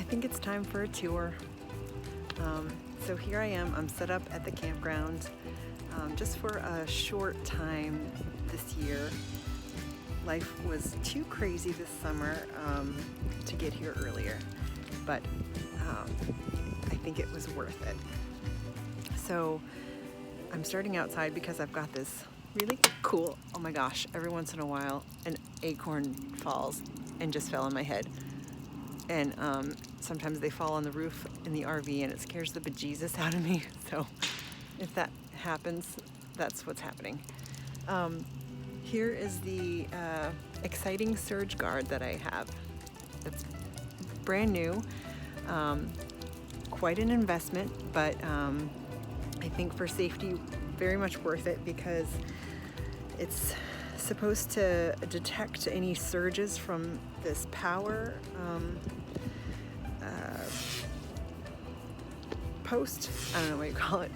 think it's time for a tour. So here I am, I'm set up at the campground just for a short time this year. Life was too crazy this summer to get here earlier, but I think it was worth it. So I'm starting outside because I've got this really cool, oh my gosh, every once in a while an acorn falls and just fell on my head. And sometimes they fall on the roof in the RV and it scares the bejesus out of me. So if that happens, that's what's happening. Here is the exciting surge guard that I have. It's brand new, quite an investment, but I think for safety, very much worth it because it's supposed to detect any surges from this power post, I don't know what you call it,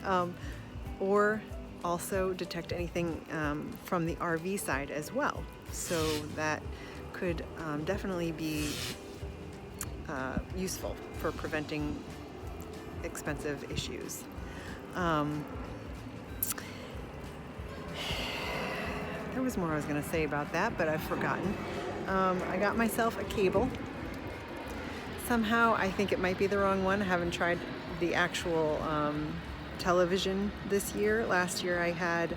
or also detect anything from the RV side as well. So that could definitely be useful for preventing expensive issues. There was more I was going to say about that, but I've forgotten. I got myself a cable. Somehow I think it might be the wrong one. I haven't tried the actual television this year. Last year I had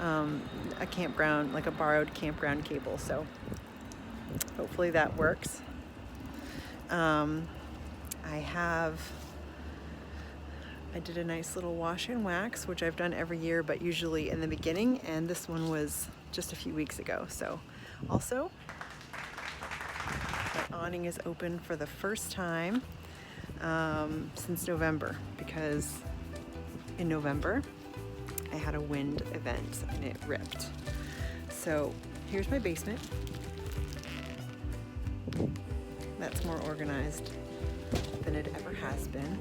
a campground, like a borrowed campground cable, so hopefully that works. I did a nice little wash and wax, which I've done every year, but usually in the beginning, and this one was just a few weeks ago. So also, the awning is open for the first time since November, because in November I had a wind event and it ripped. So here's my basement. That's more organized than it ever has been.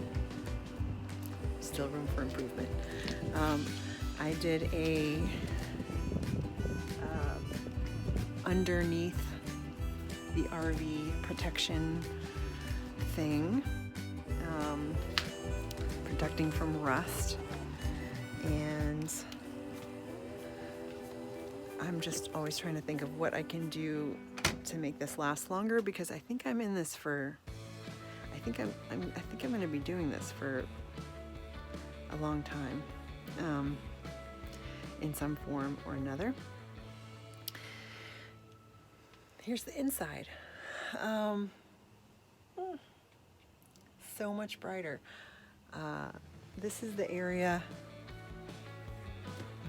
Still room for improvement. I did a underneath the RV protection thing, protecting from rust, and I'm just always trying to think of what I can do to make this last longer, because I think I'm in this for, I think I'm going to be doing this for a long time, in some form or another. Here's the inside. So much brighter. This is the area.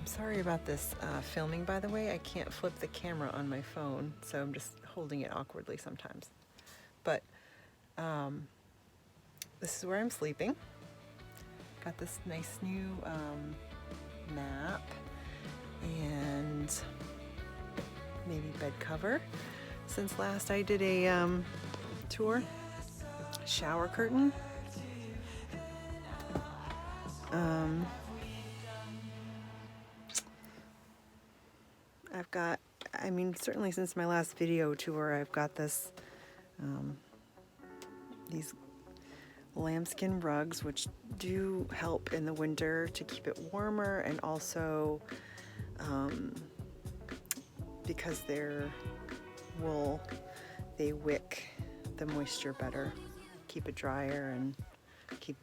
I'm sorry about this filming, by the way. I can't flip the camera on my phone, so I'm just holding it awkwardly sometimes. But this is where I'm sleeping. Got this nice new map and maybe bed cover since last I did a tour. Shower curtain. I've got, I mean, certainly since my last video tour, I've got this, these lambskin rugs, which do help in the winter to keep it warmer, and also because they're wool, they wick the moisture better, keep it drier, and it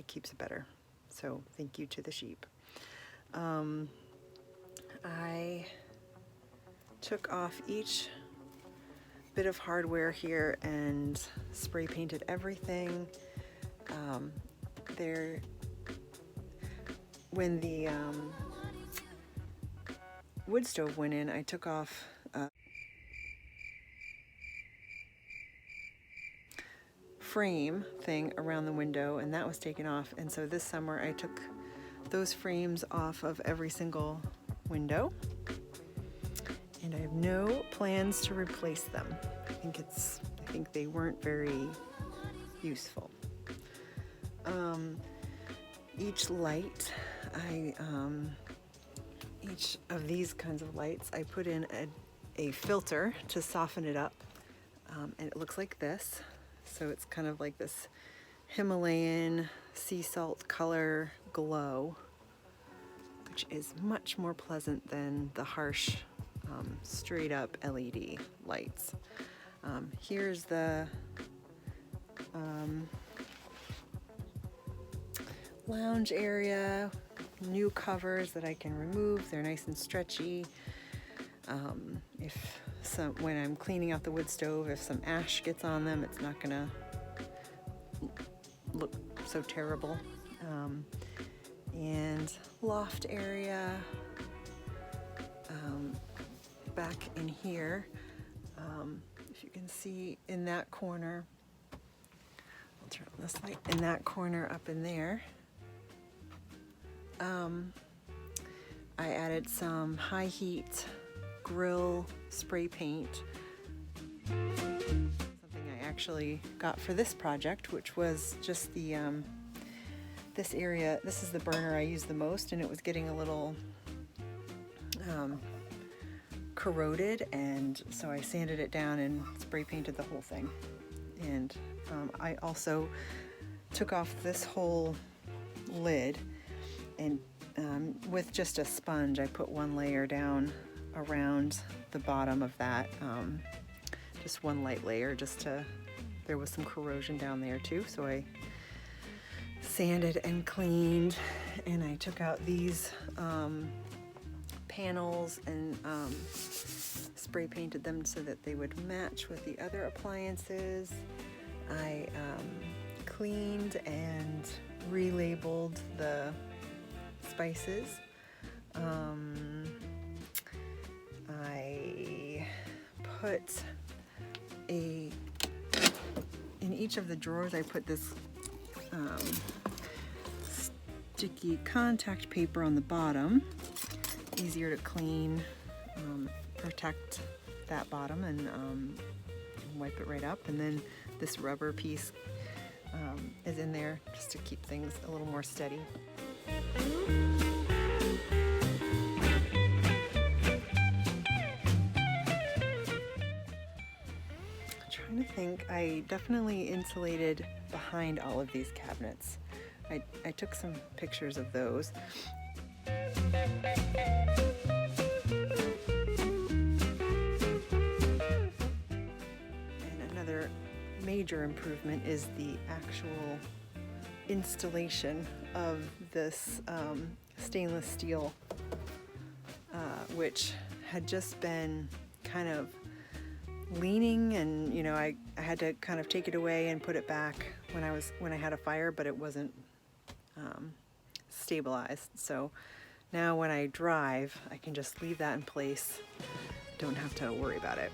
keeps it better. So thank you to the sheep. I took off each bit of hardware here and spray painted everything. When the wood stove went in, I took off frame thing around the window, and that was taken off, and so this summer I took those frames off of every single window, and I have no plans to replace them. I think they weren't very useful. Each light, each of these kinds of lights, I put in a filter to soften it up, and it looks like this. So it's kind of like this Himalayan sea salt color glow, which is much more pleasant than the harsh straight up LED lights. Here's the lounge area, new covers that I can remove. They're nice and stretchy. When I'm cleaning out the wood stove, if some ash gets on them, it's not gonna look so terrible. And loft area back in here. If you can see in that corner, I'll turn on this light, in that corner up in there, I added some high heat grill spray paint, something I actually got for this project, which was just the this area. This is the burner I use the most, and it was getting a little corroded, and so I sanded it down and spray painted the whole thing. And I also took off this whole lid, and with just a sponge I put one layer down around the bottom of that, just one light layer, there was some corrosion down there too, so I sanded and cleaned, and I took out these panels and spray painted them so that they would match with the other appliances. I cleaned and relabeled the spices. I put in each of the drawers, I put this sticky contact paper on the bottom, easier to clean, protect that bottom, and wipe it right up. And then this rubber piece is in there just to keep things a little more steady. Trying to think, I definitely insulated behind all of these cabinets. I took some pictures of those. And another major improvement is the actual installation of this stainless steel, which had just been kind of leaning, and I had to kind of take it away and put it back when I had a fire, but it wasn't stabilized. So now when I drive, I can just leave that in place, don't have to worry about it.